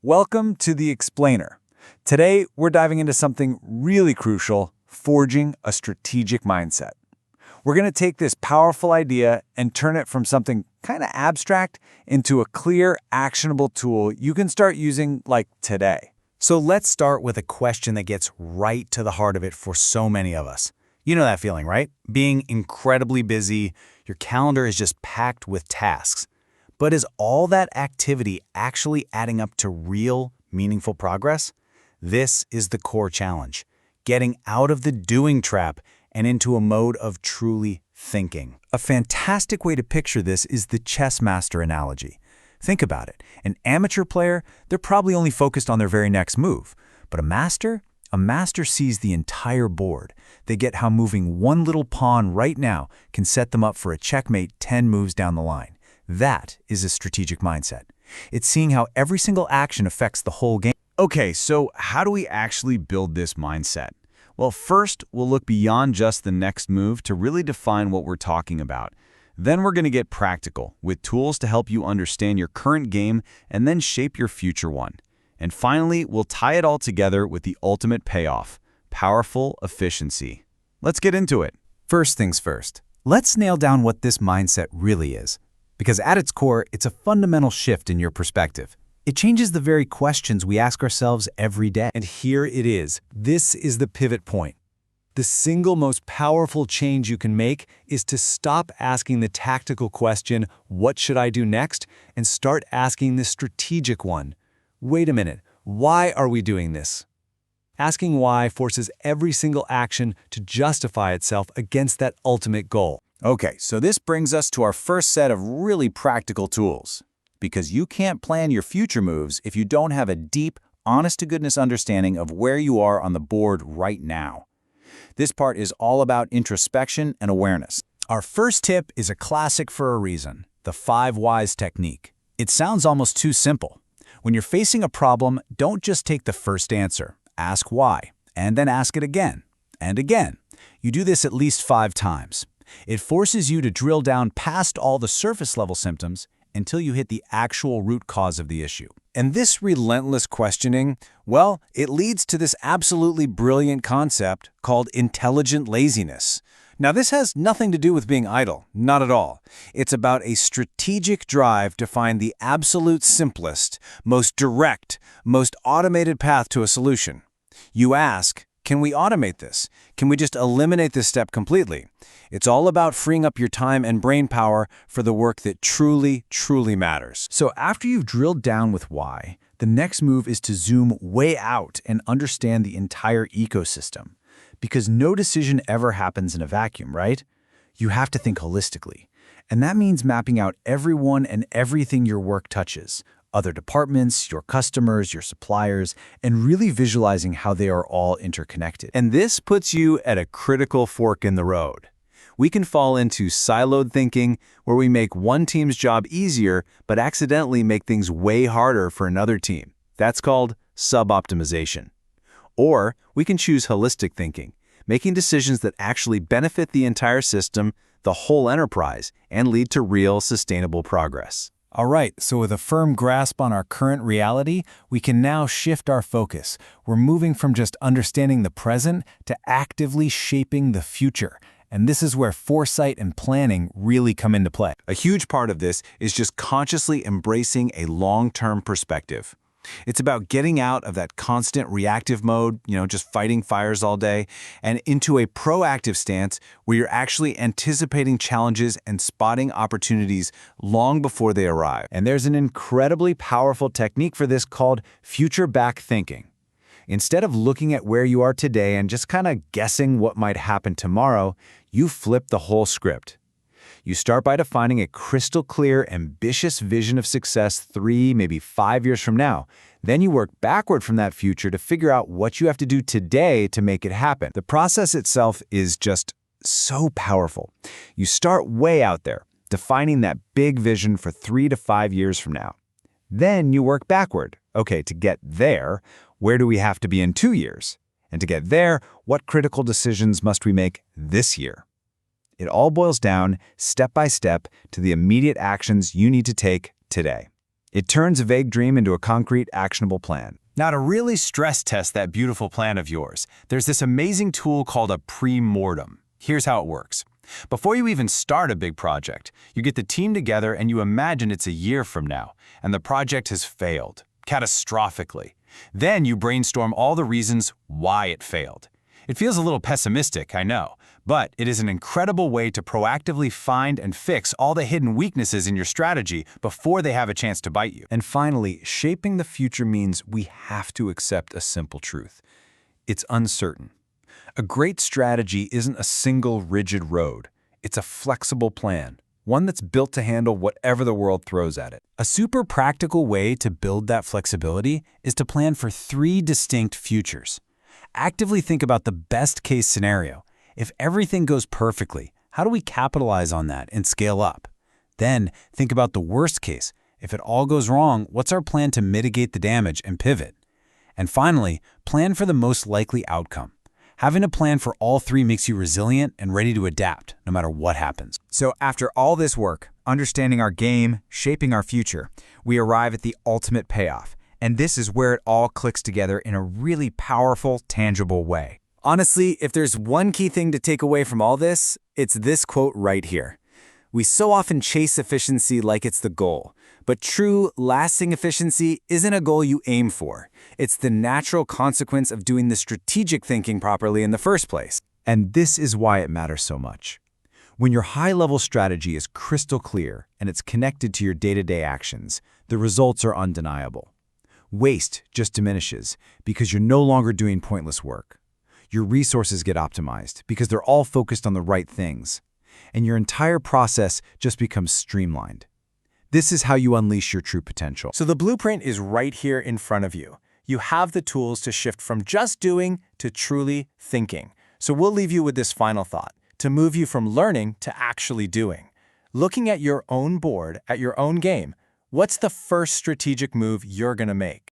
Welcome to The Explainer. Today, we're diving into something really crucial, forging a strategic mindset. We're going to take this powerful idea and turn it from something kind of abstract into a clear, actionable tool you can start using like today. So let's start with a question that gets right to the heart of it for so many of us. You know that feeling, right? Being incredibly busy, your calendar is just packed with tasks. But is all that activity actually adding up to real, meaningful progress? This is the core challenge, getting out of the doing trap and into a mode of truly thinking. A fantastic way to picture this is the chess master analogy. Think about it. An amateur player, they're probably only focused on their very next move. But a master sees the entire board. They get how moving one little pawn right now can set them up for a checkmate 10 moves down the line. That is a strategic mindset. It's seeing how every single action affects the whole game. Okay, so how do we actually build this mindset? Well, first, we'll look beyond just the next move to really define what we're talking about. Then we're going to get practical with tools to help you understand your current game and then shape your future one. And finally, we'll tie it all together with the ultimate payoff, powerful efficiency. Let's get into it. First things first, let's nail down what this mindset really is. Because at its core, it's a fundamental shift in your perspective. It changes the very questions we ask ourselves every day. And here it is. This is the pivot point. The single most powerful change you can make is to stop asking the tactical question, what should I do next? And start asking the strategic one. Wait a minute, why are we doing this? Asking why forces every single action to justify itself against that ultimate goal. Okay, so this brings us to our first set of really practical tools. Because you can't plan your future moves if you don't have a deep, honest-to-goodness understanding of where you are on the board right now. This part is all about introspection and awareness. Our first tip is a classic for a reason, the 5 whys technique. It sounds almost too simple. When you're facing a problem, don't just take the first answer. Ask why, and then ask it again and again. You do this at least 5 times. It forces you to drill down past all the surface-level symptoms until you hit the actual root cause of the issue. And this relentless questioning, well, it leads to this absolutely brilliant concept called intelligent laziness. Now, this has nothing to do with being idle, not at all. It's about a strategic drive to find the absolute simplest, most direct, most automated path to a solution. You ask, can we automate this? Can we just eliminate this step completely? It's all about freeing up your time and brain power for the work that truly, truly matters. So after you've drilled down with why, the next move is to zoom way out and understand the entire ecosystem. Because no decision ever happens in a vacuum, right? You have to think holistically. And that means mapping out everyone and everything your work touches. Other departments, your customers, your suppliers, and really visualizing how they are all interconnected. And this puts you at a critical fork in the road. We can fall into siloed thinking where we make one team's job easier but accidentally make things way harder for another team. That's called sub-optimization. Or we can choose holistic thinking, making decisions that actually benefit the entire system, the whole enterprise, and lead to real sustainable progress. All right, so with a firm grasp on our current reality, we can now shift our focus. We're moving from just understanding the present to actively shaping the future. And this is where foresight and planning really come into play. A huge part of this is just consciously embracing a long-term perspective. It's about getting out of that constant reactive mode, just fighting fires all day, and into a proactive stance where you're actually anticipating challenges and spotting opportunities long before they arrive. And there's an incredibly powerful technique for this called future-back thinking. Instead of looking at where you are today and just kind of guessing what might happen tomorrow, you flip the whole script. You start by defining a crystal clear, ambitious vision of success 3, maybe 5 years from now. Then you work backward from that future to figure out what you have to do today to make it happen. The process itself is just so powerful. You start way out there, defining that big vision for 3 to 5 years from now. Then you work backward. Okay, to get there, where do we have to be in 2 years? And to get there, what critical decisions must we make this year? It all boils down, step by step, to the immediate actions you need to take today. It turns a vague dream into a concrete, actionable plan. Now, to really stress test that beautiful plan of yours, there's this amazing tool called a pre-mortem. Here's how it works. Before you even start a big project, you get the team together and you imagine it's a year from now, and the project has failed, catastrophically. Then you brainstorm all the reasons why it failed. It feels a little pessimistic, I know, but it is an incredible way to proactively find and fix all the hidden weaknesses in your strategy before they have a chance to bite you. And finally, shaping the future means we have to accept a simple truth. It's uncertain. A great strategy isn't a single rigid road. It's a flexible plan, one that's built to handle whatever the world throws at it. A super practical way to build that flexibility is to plan for 3 distinct futures. Actively think about the best-case scenario. If everything goes perfectly, how do we capitalize on that and scale up? Then think about the worst case. If it all goes wrong, what's our plan to mitigate the damage and pivot? And finally, plan for the most likely outcome. Having a plan for all 3 makes you resilient and ready to adapt, no matter what happens. So after all this work, understanding our game, shaping our future, we arrive at the ultimate payoff. And this is where it all clicks together in a really powerful, tangible way. Honestly, if there's one key thing to take away from all this, it's this quote right here. We so often chase efficiency like it's the goal, but true, lasting efficiency isn't a goal you aim for. It's the natural consequence of doing the strategic thinking properly in the first place. And this is why it matters so much. When your high-level strategy is crystal clear and it's connected to your day-to-day actions, the results are undeniable. Waste just diminishes because you're no longer doing pointless work. Your resources get optimized because they're all focused on the right things. And your entire process just becomes streamlined. This is how you unleash your true potential. So the blueprint is right here in front of you. You have the tools to shift from just doing to truly thinking. So we'll leave you with this final thought, to move you from learning to actually doing. Looking at your own board, at your own game, what's the first strategic move you're going to make?